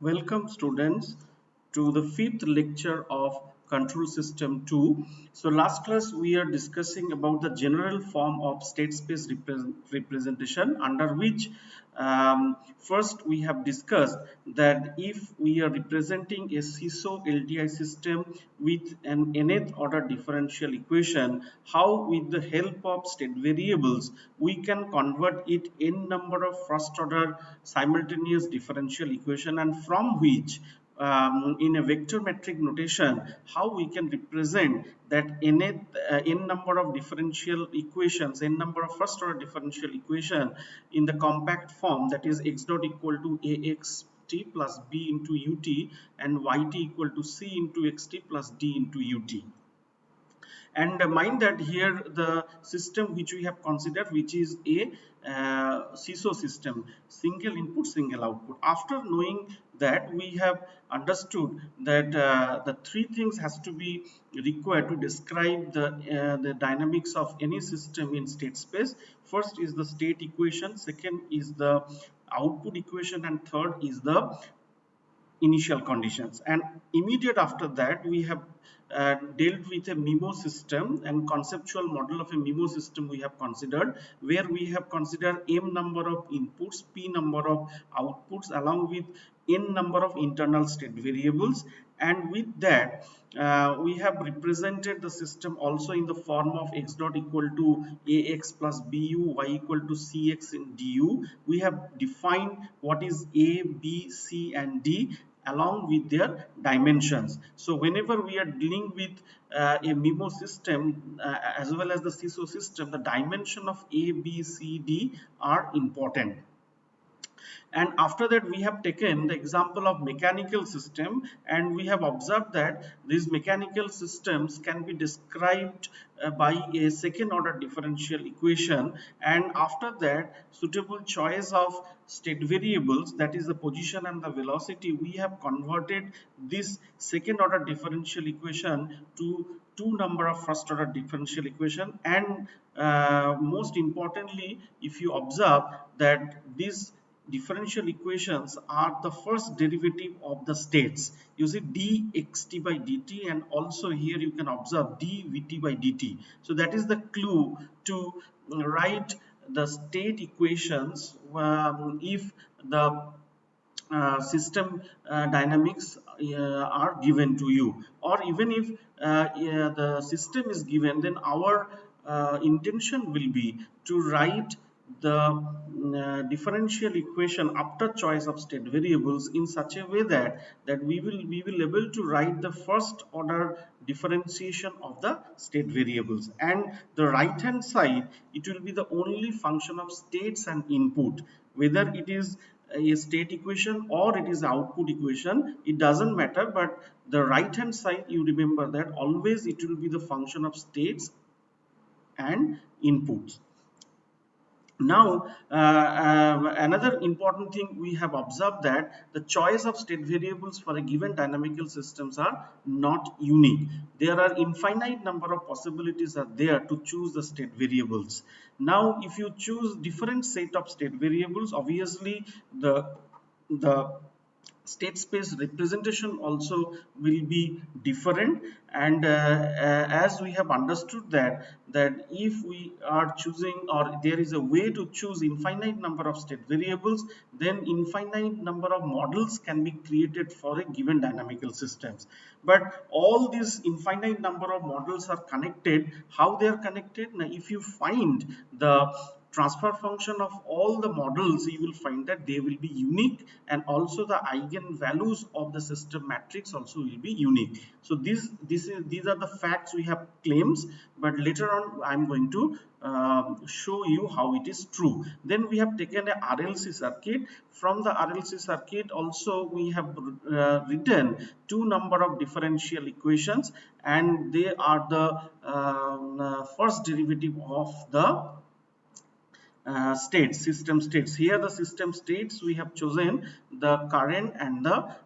Welcome students to the fifth lecture of Control System 2. So last class we are discussing about the general form of state space representation, under which first we have discussed that if we are representing a seesaw LTI system with an nth order differential equation, how with the help of state variables we can convert it n number of first order simultaneous differential equation, and from which in a vector metric notation how we can represent that n number of differential equations, n number of first order differential equation in the compact form, that is x dot equal to ax t plus b into ut and yt equal to c into xt plus d into ut. And mind that here the system which we have considered, which is a seesaw system, single input single output. After knowing that, we have understood that the three things has to be required to describe the dynamics of any system in state space. First is the state equation, second is the output equation, and third is the initial conditions. And immediate after that we have dealt with a MIMO system, and conceptual model of a MIMO system we have considered, where we have considered m number of inputs, p number of outputs, along with n number of internal state variables. And with that we have represented the system also in the form of x dot equal to ax plus bu, y equal to cx in du. We have defined what is a, b, c and d along with their dimensions. So whenever we are dealing with a MIMO system as well as the seesaw system, the dimension of a, b, c, d are important. And after that we have taken the example of mechanical system, and we have observed that these mechanical systems can be described by a second order differential equation, and after that suitable choice of state variables, that is the position and the velocity, we have converted this second order differential equation to two number of first order differential equation. And most importantly, if you observe that these differential equations are the first derivative of the states. You see dxt by dt, and also here you can observe dvt by dt. So that is the clue to write the state equations if the system dynamics are given to you, or even if the system is given, then our intention will be to write the differential equation after choice of state variables in such a way that we will able to write the first order differentiation of the state variables, and the right hand side it will be the only function of states and input, whether it is a state equation or it is output equation, it doesn't matter. But the right hand side, you remember that always it will be the function of states and inputs. Now another important thing we have observed, that the choice of state variables for a given dynamical systems are not unique. There are infinite number of possibilities are there to choose the state variables. Now if you choose different set of state variables, obviously the state space representation also will be different. And as we have understood that if we are choosing, or there is a way to choose infinite number of state variables, then infinite number of models can be created for a given dynamical systems. But all these infinite number of models are connected. How they are connected? Now if you find the transfer function of all the models, you will find that they will be unique, and also the eigenvalues of the system matrix also will be unique. So these are the facts we have claims, but later on I am going to show you how it is true. Then we have taken a RLC circuit. From the RLC circuit also we have written two number of differential equations, and they are the first derivative of the states, system states. Here the system states we have chosen the current and the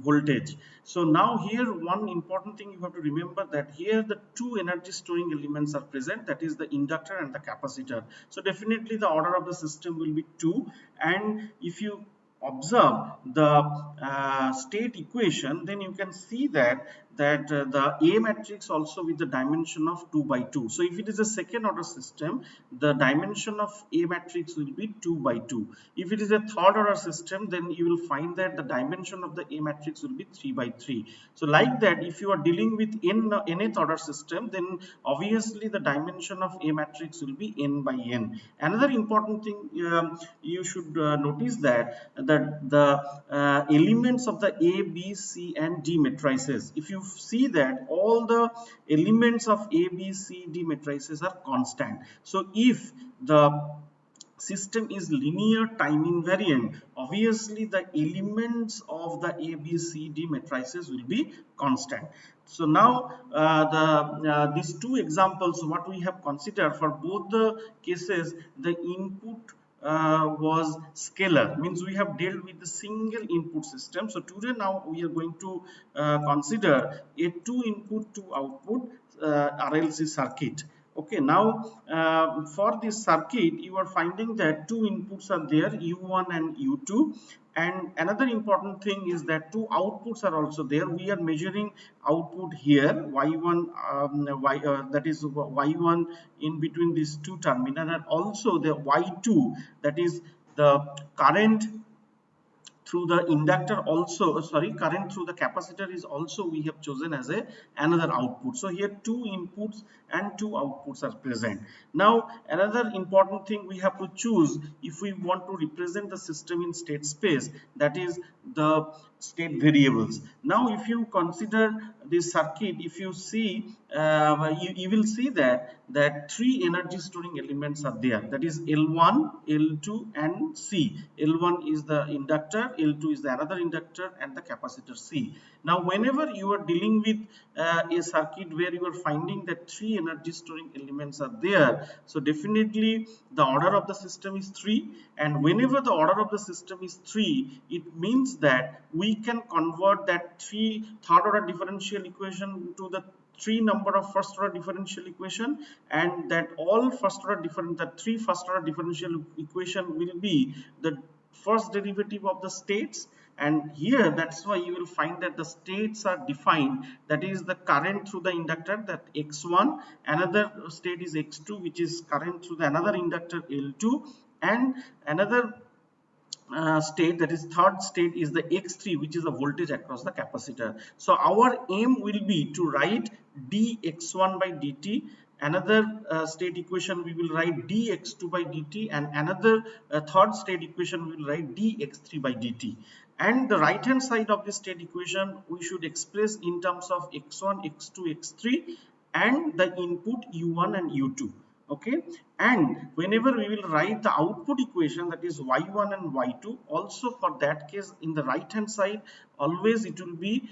voltage. So now here one important thing you have to remember, that here the two energy storing elements are present, that is the inductor and the capacitor. So definitely the order of the system will be 2, and if you observe the state equation, then you can see that the A matrix also with the dimension of 2 by 2. So if it is a second order system, the dimension of A matrix will be 2 by 2. If it is a third order system, then you will find that the dimension of the A matrix will be 3 by 3. So like that, if you are dealing with nth order system, then obviously the dimension of A matrix will be n by n. Another important thing you should notice that the elements of the A, B, C and D matrices, if you see that all the elements of A, B, C, D matrices are constant. So if the system is linear time invariant, obviously the elements of the A, B, C, D matrices will be constant. So now these two examples, what we have considered for both the cases, the input was scalar, means we have dealt with the single input system. So today now we are going to consider a 2 input 2 output RLC circuit. Okay, now for this circuit you are finding that two inputs are there, U1 and U2, and another important thing is that two outputs are also there. We are measuring output here, Y1 that is Y1 in between these two terminal, and also the Y2, that is the current through the inductor also, sorry, current through the capacitor is also we have chosen as a another output. So here two inputs and two outputs are present. Now another important thing we have to choose if we want to represent the system in state space, that is the state variables. Now if you consider this circuit, if you see you will see that three energy storing elements are there, that is L1, L2 and C. L1 is the inductor, L2 is the another inductor and the capacitor C. Now whenever you are dealing with a circuit where you are finding that three energy storing elements are there, so definitely the order of the system is 3, and whenever the order of the system is 3, it means that we can convert that third order differential equation to the 3 number of first order differential equation, and that all three first order differential equation will be the first derivative of the states. And here that's why you will find that the states are defined, that is the current through the inductor, that x1, another state is x2 which is current through the another inductor L2, and another state, that is third state, is the x3 which is the voltage across the capacitor. So our aim will be to write dx1 by dt, another state equation we will write dx2 by dt, and another third state equation we will write dx3 by dt. And the right hand side of the state equation we should express in terms of x1, x2, x3 and the input u1 and u2. Okay, and whenever we will write the output equation, that is y1 and y2, also for that case in the right hand side always it will be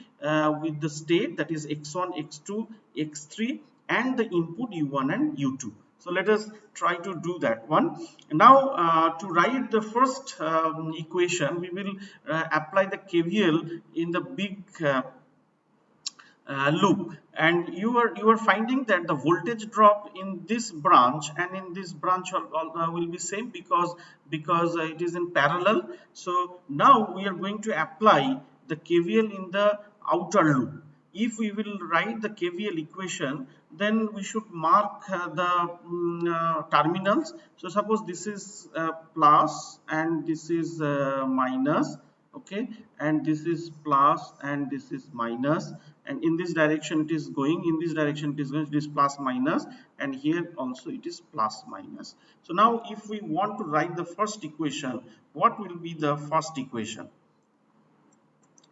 with the state, that is x1, x2, x3 and the input u1 and u2. So let us try to do that one. Now to write the first equation, we will apply the KVL in the big loop, and you are finding that the voltage drop in this branch and in this branch will be same, because it is in parallel. So now we are going to apply the KVL in the outer loop. If we will write the KVL equation, then we should mark the terminals. So suppose this is plus and this is minus, okay, and this is plus and this is minus, and in this direction it is going, in this direction it is going, it is plus minus, and here also it is plus minus. So now if we want to write the first equation, what will be the first equation?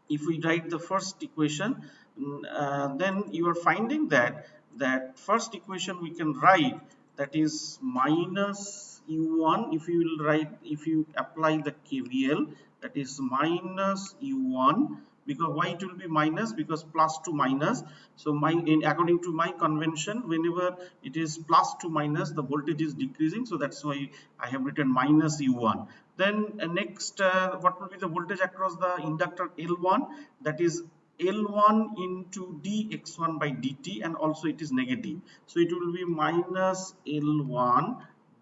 If we write the first equation, then you are finding that first equation we can write, that is minus u1. If you will write, if you apply the KVL, that is minus u1, because why it will be minus, because plus to minus. So according to my convention, whenever it is plus to minus, the voltage is decreasing, so that's why I have written minus u1. Then next, what will be the voltage across the inductor L1, that is L1 into dx1 by dt, and also it is negative, so it will be minus L1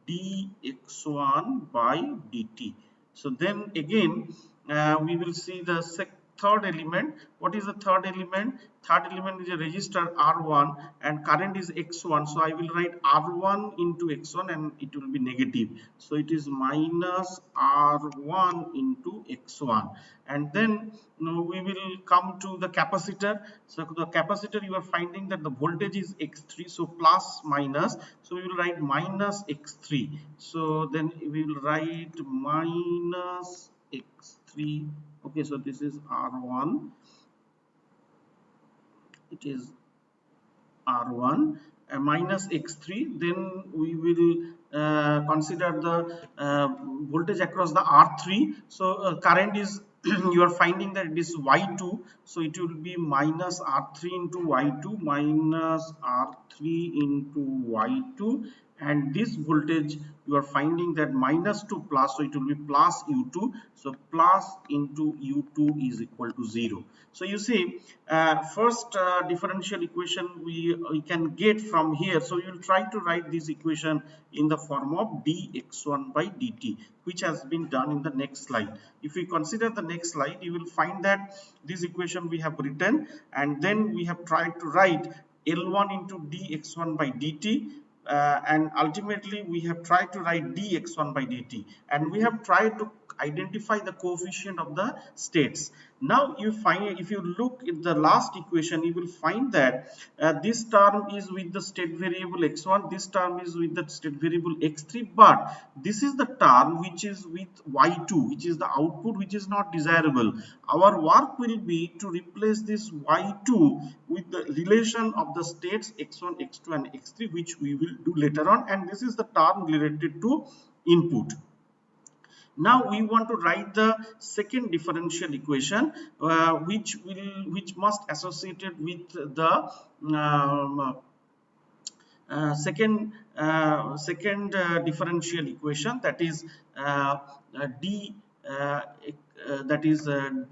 dx1 by dt. So then again we will see the third element. What is the third element? Third element is a resistor R1 and current is X1. So I will write R1 into X1 and it will be negative. So it is minus R1 into X1. And then we will come to the capacitor. So the capacitor, you are finding that the voltage is X3. So plus minus. So we will write minus X3. So then we will write minus X3. Okay, so this is R1, it is R1 minus X3. Then we will consider the voltage across the R3. So current is you are finding that it is Y2, so it will be minus R3 into Y2 minus R3 into Y2, and this voltage you are finding that minus to plus, so it will be plus U2. So plus into U2 is equal to 0. So you see, first differential equation we can get from here. So you will try to write this equation in the form of dx1 by dt, which has been done in the next slide. If we consider the next slide, you will find that this equation we have written, and then we have tried to write L1 into dx1 by dt, and ultimately we have tried to write dx1 by dt, and we have tried to identify the coefficient of the states. Now you find, if you look at the last equation, you will find that this term is with the state variable x1, this term is with the state variable x3, but this is the term which is with y2, which is the output which is not desirable. Our work will be to replace this y2 with the relation of the states x1, x2 and x3, which we will do later on, and this is the term related to input. Now we want to write the second differential equation, which must associated with the second differential equation, that is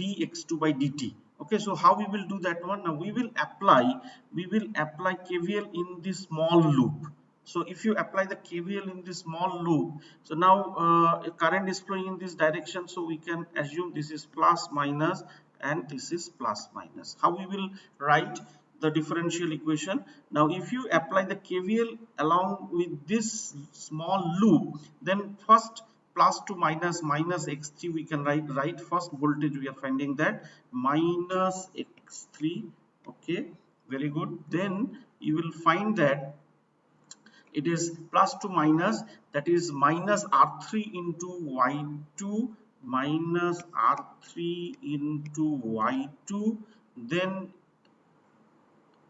dx2 by dt. Okay, so how we will do that one? Now we will apply KVL in this small loop. So if you apply the KVL in this small loop, so now current is flowing in this direction, so we can assume this is plus minus and this is plus minus. How we will write the differential equation? Now if you apply the KVL along with this small loop, then first plus to minus x3 we can write first voltage. We are finding that minus x3. Okay, very good. Then you will find that it is plus to minus, that is minus R3 into Y2 minus R3 into Y2. Then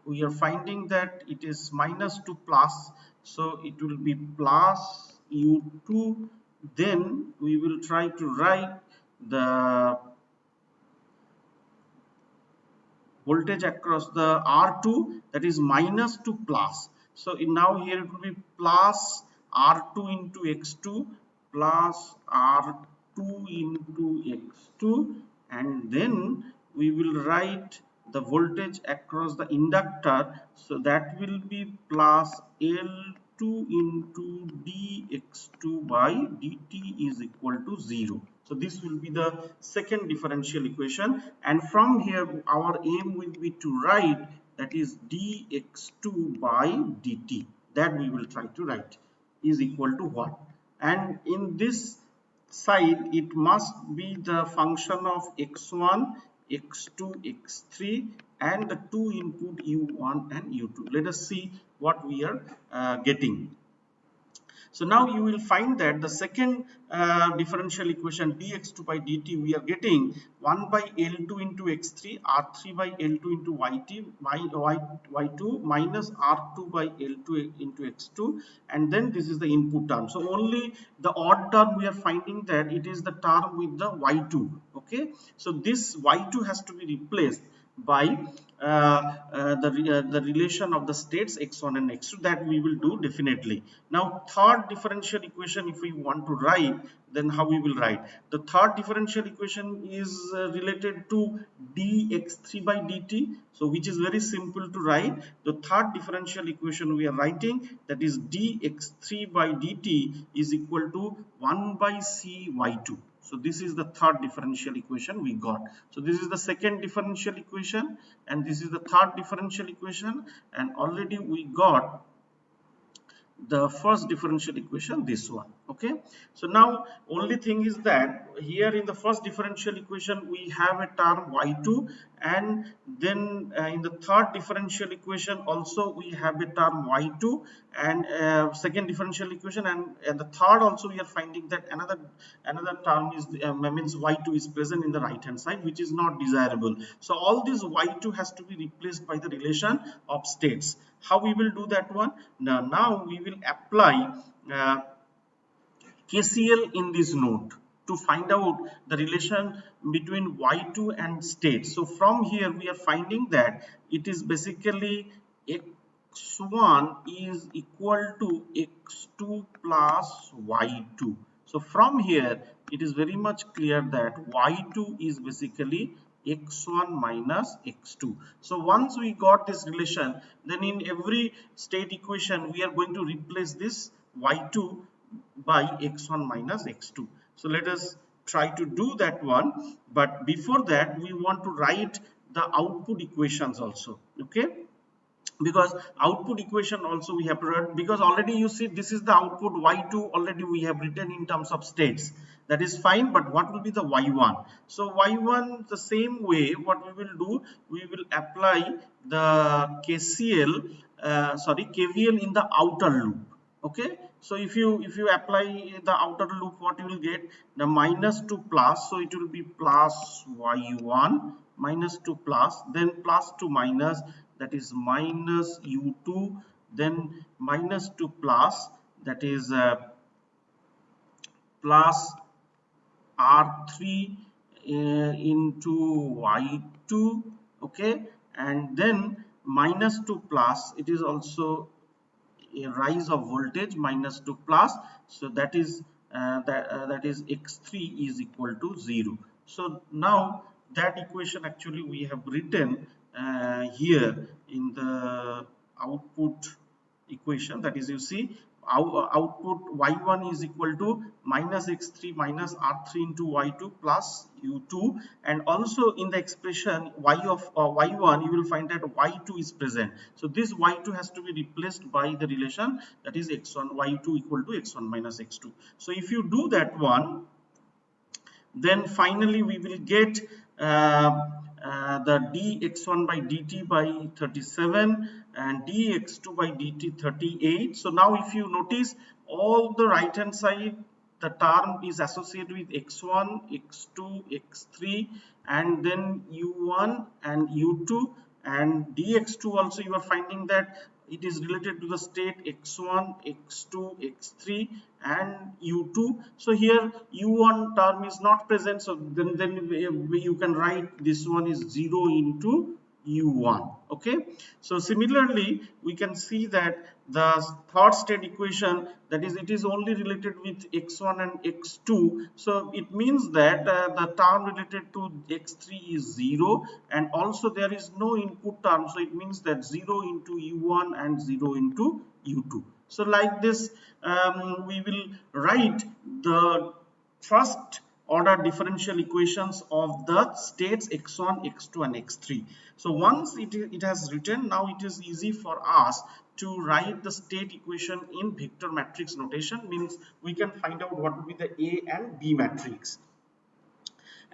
we are finding that it is minus to plus, so it will be plus U2. Then we will try to write the voltage across the R2, that is minus to plus. So now here it will be plus R2 into X2 plus R2 into X2, and then we will write the voltage across the inductor, so that will be plus L2 into dx2 by dt is equal to 0. So this will be the second differential equation, and from here our aim will be to write, that is dx2 by dt, that we will try to write is equal to what? And in this side it must be the function of x1, x2, x3 and the two input u1 and u2. Let us see what we are getting. So now you will find that the second differential equation dx2 by dt, we are getting 1 by L2 into x3, R3 by L2 into y2 minus R2 by L2 into x2, and then this is the input term. So only the odd term we are finding that it is the term with the y2. Okay, so this y2 has to be replaced by the relation of the states x1 and x2, that we will do definitely. Now third differential equation, if we want to write, then how we will write? The third differential equation is related to dx3 by dt, so which is very simple to write. The third differential equation we are writing, that is dx3 by dt is equal to 1 by cy2. So this is the third differential equation we got. So this is the second differential equation, and this is the third differential equation, and already we got the first differential equation, this one. Okay, so now only thing is that here in the first differential equation we have a term y2, and then in the third differential equation also we have a term y2, and second differential equation, and the third also we are finding that another term is means y2 is present in the right hand side, which is not desirable. So all this y2 has to be replaced by the relation of states. How we will do that one? Now we will apply KCL in this node to find out the relation between y2 and state. So from here we are finding that it is basically x1 is equal to x2 plus y2. So from here it is very much clear that y2 is basically x1 minus x2. So once we got this relation, then in every state equation we are going to replace this y2 by x1 minus x2. So let us try to do that one, but before that we want to write the output equations also. Okay, because output equation also we have to write, because already you see this is the output y2 already we have written in terms of states. That is fine, but what will be the y1? So y1 the same way, what we will do, we will apply the KVL in the outer loop. Okay, so if you apply the outer loop, what you will get, the minus to plus, so it will be plus y1 minus to plus, then plus to minus, that is minus u2, then minus to plus, that is plus r3 into y2. Okay, and then minus to plus, it is also a rise of voltage, minus to plus, so that is that is x3 is equal to 0. So now that equation actually we have written here in the output equation, that is, you see output y1 is equal to minus x3 minus r3 into y2 plus u2, and also in the expression y of y1 you will find that y2 is present. So this y2 has to be replaced by the relation, that is x1 y2 equal to x1 minus x2. So if you do that one, then finally we will get the dx1 by dt by 37 and dx2 by dt 38. So now if you notice, all the right hand side the term is associated with x1, x2, x3, and then u1 and u2, and dx2 also you are finding that it is related to the state x1, x2, x3 and u2. So here u1 term is not present, so then you can write this one is 0 into u1. Okay, so similarly we can see that the third state equation, that is, it is only related with x1 and x2, so it means that the term related to x3 is 0, and also there is no input term, so it means that 0 into u1 and 0 into u2. So like this we will write the first order differential equations of the states x1, x2 and x3. So once it has written, now it is easy for us to write the state equation in vector matrix notation, means we can find out what will be the A and B matrix.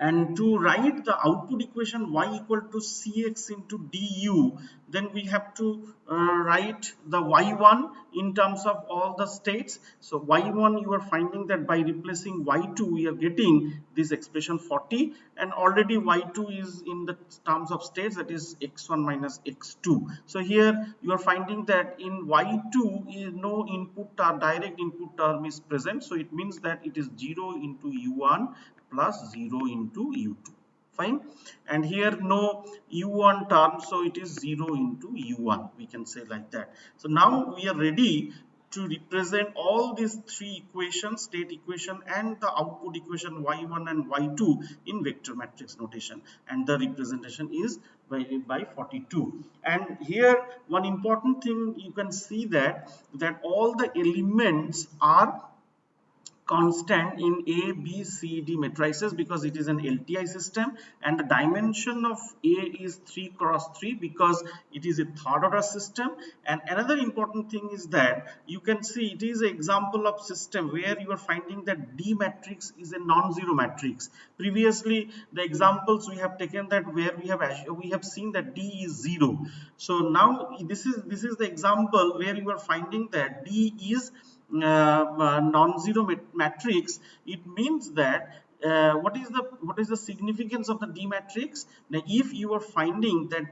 And to write the output equation y equal to cx into du, then we have to write the y1 in terms of all the states. So y1 you are finding that by replacing y2 we are getting this expression 40, and already y2 is in the terms of states, that is x1 minus x2. So here you are finding that in y2 no input term, direct input term is present, so it means that it is 0 into u1 plus 0 into u2. Fine, and here no u1 term, so it is 0 into u1, we can say like that. So now we are ready to represent all these three equations, state equation and the output equation y1 and y2 in vector matrix notation, and the representation is by 42. And here one important thing you can see that all the elements are constant in A, B, C, D matrices because it is an LTI system, and the dimension of A is 3 cross 3 because it is a third order system. And another important thing is that you can see it is an example of system where you are finding that D matrix is a non-zero matrix. Previously the examples we have taken that where we have seen that D is 0. So now this is the example where you are finding that D is non-zero matrix. It means that what is the significance of the D matrix? Now if you are finding that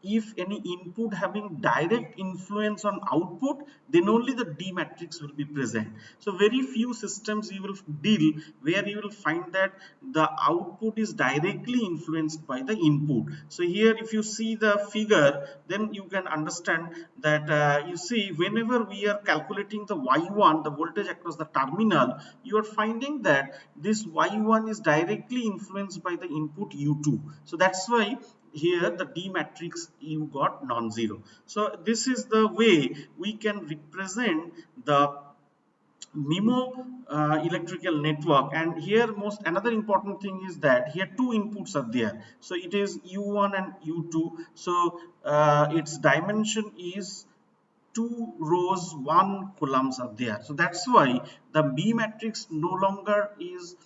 if any input having direct influence on output, then only the D matrix will be present. So very few systems you will deal where you will find that the output is directly influenced by the input. So here if you see the figure, then you can understand that you see whenever we are calculating the Y1, the voltage across the terminal, you are finding that this Y1 is directly influenced by the input U2. So that's why here the D matrix you got non-zero. So this is the way we can represent the MIMO electrical network. And here most another important thing is that here two inputs are there. So it is U1 and U2. So its dimension is 2 rows 1 coulombs are there. So that's why the B matrix no longer is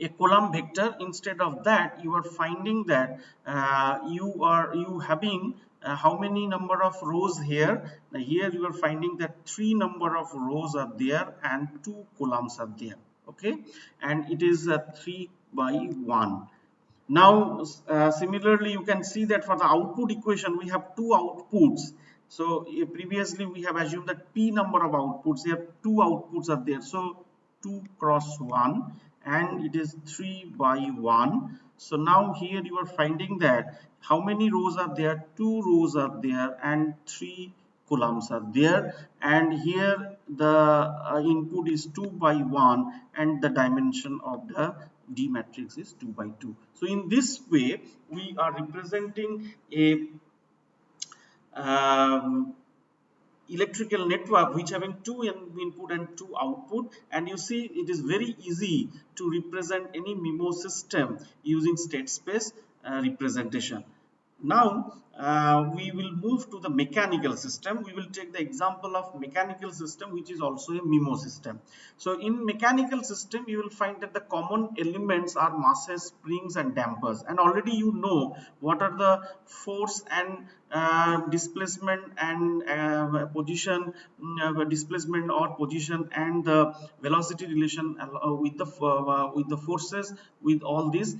a column vector. Instead of that you are finding that you having how many number of rows here. Now here you are finding that 3 number of rows are there and 2 columns are there. Okay, and it is 3 by 1. Now similarly you can see that for the output equation we have two outputs. So previously we have assumed that P number of outputs, here two outputs are there. So 2 cross 1 and it is 3 by 1. So now here you are finding that how many rows are there? 2 rows are there and 3 columns are there, and here the input is 2 by 1 and the dimension of the D matrix is 2 by 2. So in this way we are representing a electrical network which having two input and two output, and you see it is very easy to represent any MIMO system using state space representation. Now we will move to the mechanical system. We will take the example of mechanical system which is also a MIMO system. So in mechanical system you will find that the common elements are masses, springs and dampers, and already you know what are the force and displacement and position, displacement or position and the velocity relation with the forces with all these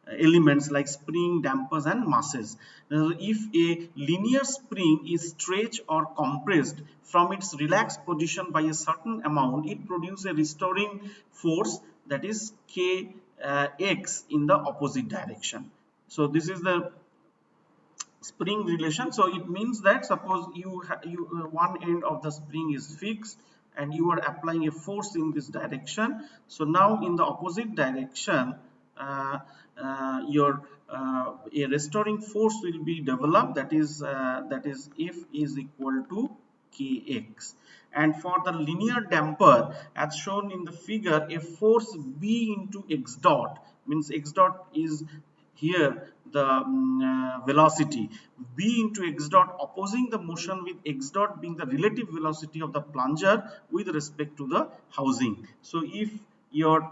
elements like spring, dampers and masses. If a linear spring is stretched or compressed from its relaxed position by a certain amount, it produces a restoring force, that is Kx in the opposite direction. So this is the spring relation. So it means that suppose one end of the spring is fixed and you are applying a force in this direction. So now in the opposite direction a restoring force will be developed, that is F is equal to Kx. And for the linear damper as shown in the figure, a force B into x dot, means x dot is here the velocity, B into x dot opposing the motion with x dot being the relative velocity of the plunger with respect to the housing. So if your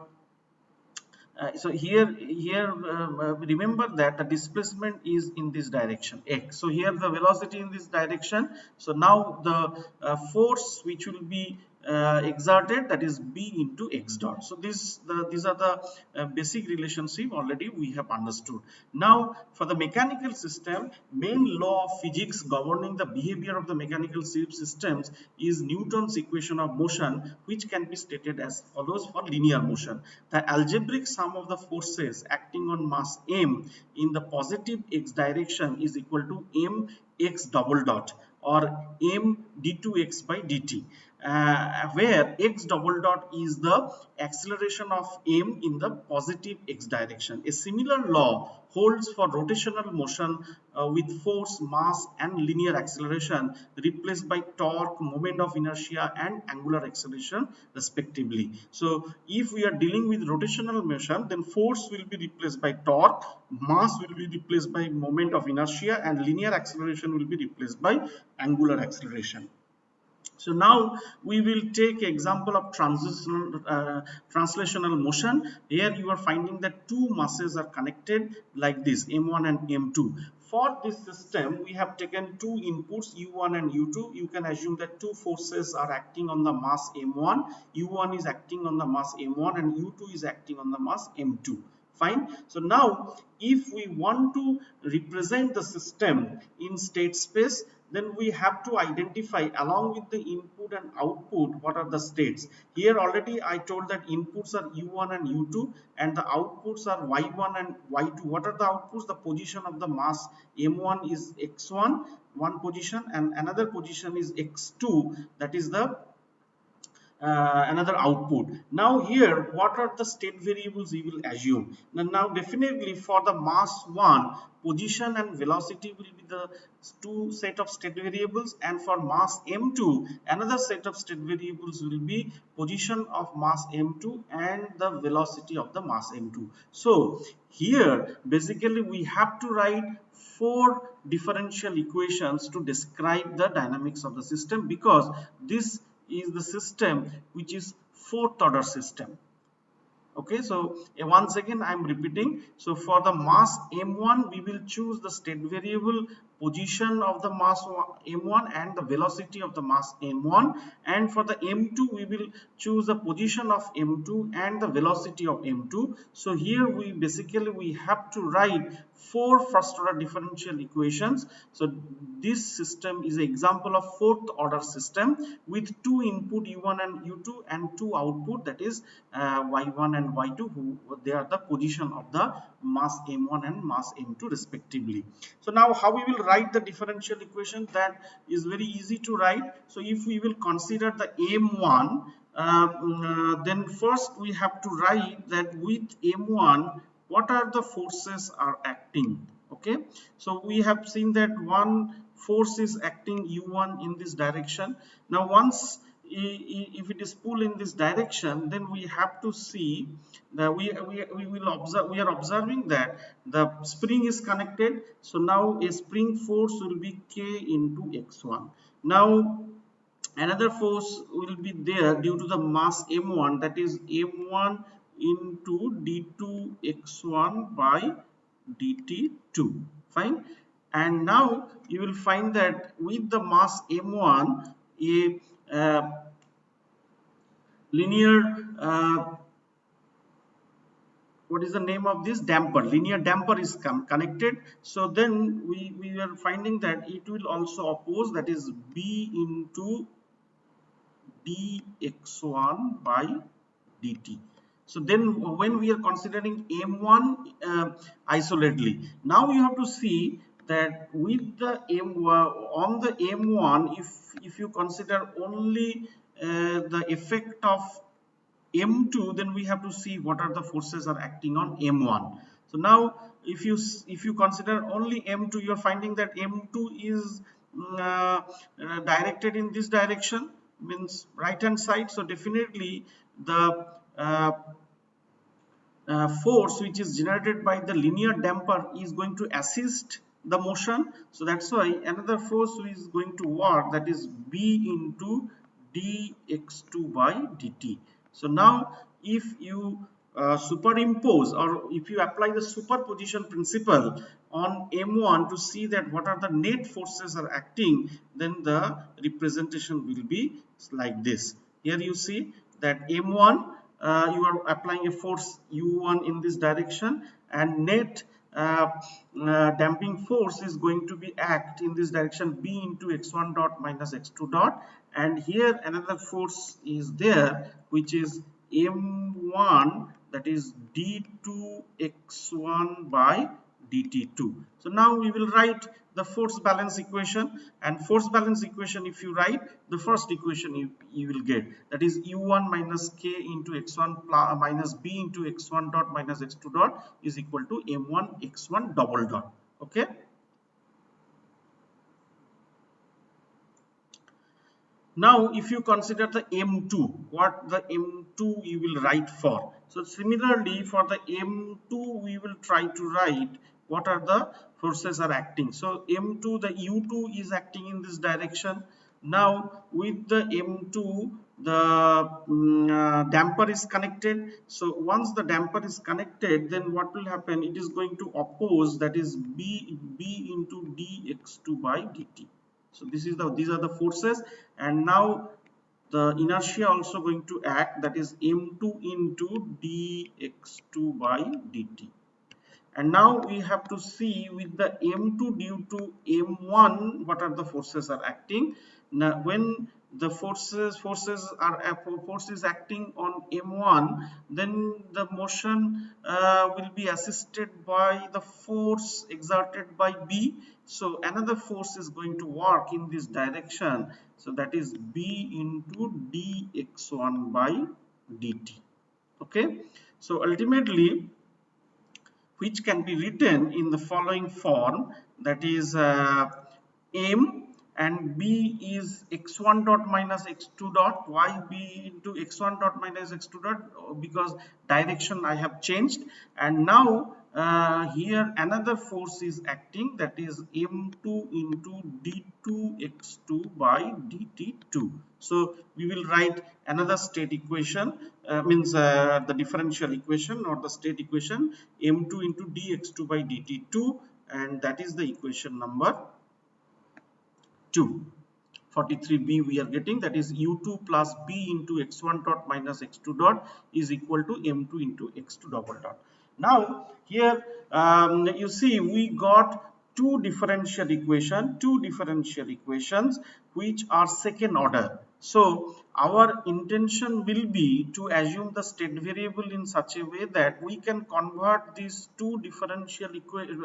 so here remember that the displacement is in this direction x, so here the velocity in this direction. So now the force which will be exerted, that is B into x dot. So these are the basic relationship already we have understood. Now for the mechanical system, main law of physics governing the behavior of the mechanical systems is Newton's equation of motion, which can be stated as follows for linear motion. The algebraic sum of the forces acting on mass m in the positive x direction is equal to m x double dot or m d2x by dt, where x double dot is the acceleration of m in the positive x direction. A similar law holds for rotational motion with force, mass and linear acceleration replaced by torque, moment of inertia and angular acceleration respectively. So if we are dealing with rotational motion, then force will be replaced by torque, mass will be replaced by moment of inertia and linear acceleration will be replaced by angular acceleration. So now we will take example of translational motion. Here you are finding that two masses are connected like this, M1 and M2. For this system, we have taken two inputs, U1 and U2. You can assume that two forces are acting on the mass M1. U1 is acting on the mass M1 and U2 is acting on the mass M2. Fine. So now if we want to represent the system in state space, then we have to identify along with the input and output what are the states. Here already I told that inputs are U1 and U2 and the outputs are Y1 and Y2. What are the outputs? The position of the mass M1 is X1, one position, and another position is X2, that is the another output. Now here what are the state variables we will assume? Now definitely for the mass 1, position and velocity will be the two set of state variables, and for mass M2 another set of state variables will be position of mass M2 and the velocity of the mass M2. So here basically we have to write four differential equations to describe the dynamics of the system, because this is the system which is fourth order system. Okay, so once again I am repeating. So for the mass M1 we will choose the state variable position of the mass M1 and the velocity of the mass M1, and for the M2 we will choose the position of M2 and the velocity of M2. So here we basically have to write four first order differential equations. So this system is an example of fourth order system with two input U1 and U2 and two output, that is Y1 and Y2, who they are the position of the mass M1 and mass M2 respectively. So now how we will write the differential equation? That is very easy to write. So if we will consider the M1, then first we have to write that with M1 what are the forces are acting. Okay, so we have seen that one force is acting U1 in this direction. Now once if it is pulled in this direction, then we have to see that we are observing that the spring is connected. So now a spring force will be K into X1. Now another force will be there due to the mass M1, that is M1 into d2 x1 by dt2. Fine. And now you will find that with the mass M1 a linear what is the name of this? Damper. Linear damper is connected. So then we are finding that it will also oppose, that is B into dx1 by dt. So then when we are considering M1 isolatedly, now you have to see that with the on the M1, if you consider only the effect of M2, then we have to see what are the forces are acting on M1. So now if you consider only M2, you are finding that M2 is directed in this direction, means right hand side. So definitely the force which is generated by the linear damper is going to assist the motion. So that's why another force is going to work, that is B into dx2 by dt. So now if you superimpose, or if you apply the superposition principle on M1 to see that what are the net forces are acting, then the representation will be like this. Here you see that M1 you are applying a force U1 in this direction, and net damping force is going to be act in this direction, B into x1 dot minus x2 dot, and here another force is there which is M1, that is d2 x1 by dt2. So now we will write the force balance equation, and force balance equation, if you write the first equation, you will get that is u1 minus k into x1 minus b into x1 dot minus x2 dot is equal to m1 x1 double dot. Okay. Now, if you consider the M2, what the M2 you will write for. So, similarly for the M2, we will try to write what are the forces are acting. So, M2, the U2 is acting in this direction. Now, with the M2, the damper is connected. So, once the damper is connected, then what will happen? It is going to oppose, that is B into dx2 by dt. So these are the forces, and now the inertia also going to act, that is m2 into dx2 by dt. And now we have to see with the m2 due to m1 what are the forces are acting. Now when the force is acting on m1, then the motion will be assisted by the force exerted by b. So another force is going to work in this direction, so that is b into dx1 by dt. Okay, so ultimately, which can be written in the following form, that is m and b is x1 dot minus x2 dot. Why b into x1 dot minus x2 dot? Because direction I have changed, and now here another force is acting, that is m2 into d2x2 by dt2. So we will write another state equation, means the differential equation or the state equation, m2 into dx2 by dt2, and that is the equation number 2. 43b we are getting, that is u2 plus b into x1 dot minus x2 dot is equal to m2 into x2 double dot. Now here you see we got two differential equations which are second order. So our intention will be to assume the state variable in such a way that we can convert these two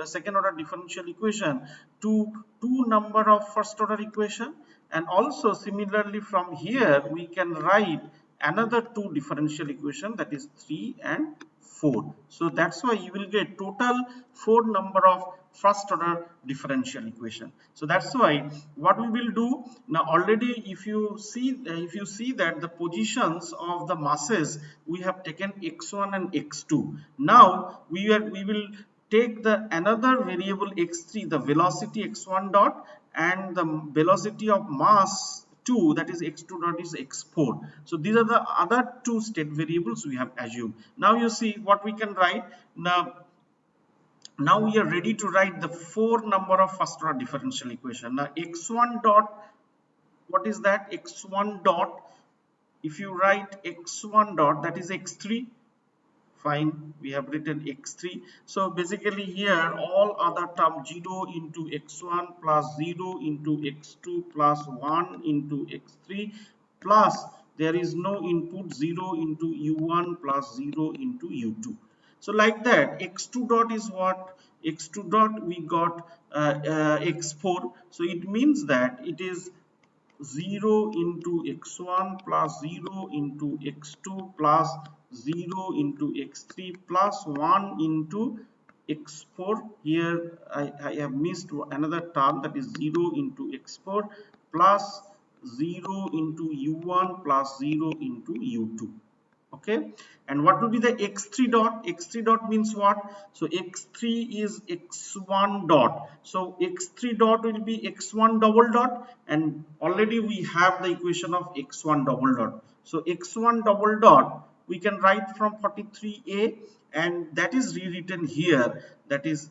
second order differential equation to two number of first order equation, and also similarly from here we can write another two differential equation, that is 3 and 4. So that's why you will get total 4 number of first order differential equation. So that's why what we will do now, already if you see that the positions of the masses, we have taken x1 and x2. Now we will take the another variable x3, the velocity x1 dot, and the velocity of mass 2, that is x2 dot, is x4. So these are the other two state variables we have assumed. Now you see what we can write. Now we are ready to write the 4 number of first order differential equation. Now x1 dot, what is that? X1 dot, if you write x1 dot, that is x3. Fine, we have written x3. So basically here all other term 0 into x1 plus 0 into x2 plus 1 into x3 plus there is no input 0 into u1 plus 0 into u2. So like that, x2 dot is what? X2 dot we got x4. So it means that it is 0 into x1 plus 0 into x2 plus 0 into x3 plus 1 into x4. Here I have missed another term, that is 0 into x4 plus 0 into u1 plus 0 into u2. Okay, and what will be the x3 dot? X3 dot means what? So x3 is x1 dot, so x3 dot will be x1 double dot, and already we have the equation of x1 double dot. So x1 double dot we can write from 43a, and that is rewritten here, that is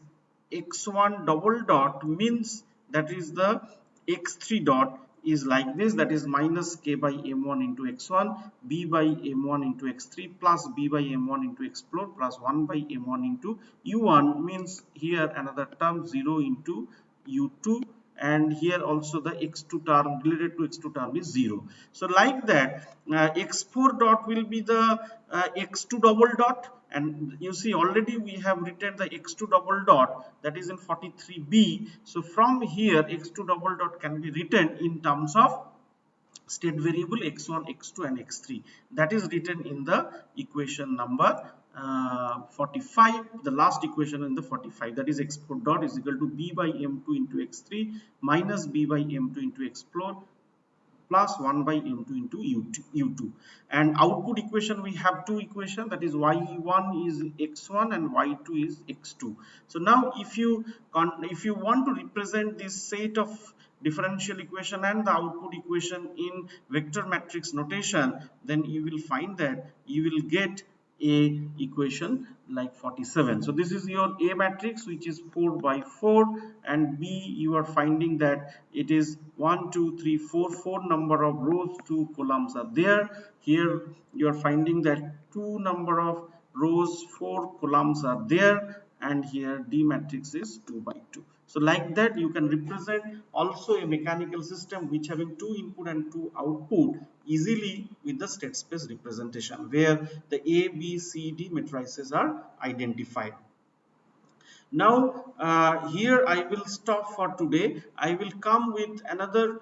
x1 double dot means that is the x3 dot is like this, that is minus k by m1 into x1, b by m1 into x3 plus b by m1 into x4 plus 1 by m1 into u1, means here another term 0 into u2, and here also the x2 term related to x2 term is 0. So like that x4 dot will be the x2 double dot, and you see already we have written the x2 double dot, that is in 43b. So from here x2 double dot can be written in terms of state variable x1, x2 and x3. That is written in the equation number 45, the last equation in the 45, that is x4 dot is equal to b by m2 into x3 minus b by m2 into x4 plus 1 by m2 into u2. And output equation, we have two equations, that is y1 is x1 and y2 is x2. So now if you want to represent this set of differential equation and the output equation in vector matrix notation, then you will find that you will get a equation like 47. So this is your A matrix, which is 4 by 4, and B you are finding that it is 1 2 3 4, 4 number of rows, 2 columns are there. Here you are finding that 2 number of rows, 4 columns are there, and here D matrix is 2 by 2. So like that you can represent also a mechanical system which having 2 input and 2 output easily with the state space representation, where the A, B, C, D matrices are identified. Now here I will stop for today. I will come with another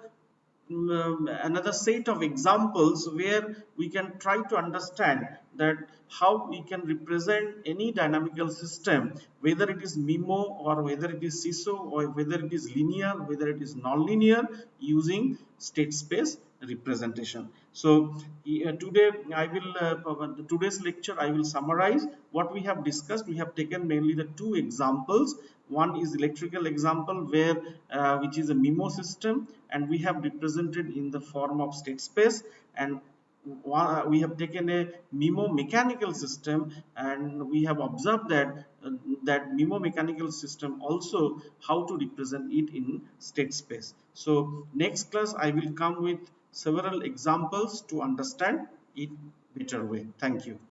set of examples where we can try to understand that how we can represent any dynamical system, whether it is MIMO or whether it is SISO or whether it is linear, whether it is non-linear, using state space representation. So today I will today's lecture I will summarize what we have discussed. We have taken mainly the two examples. One is electrical example where which is a MIMO system, and we have represented in the form of state space, and we have taken a MIMO mechanical system, and we have observed that that MIMO mechanical system also how to represent it in state space. So next class I will come with several examples to understand it better way. Thank you.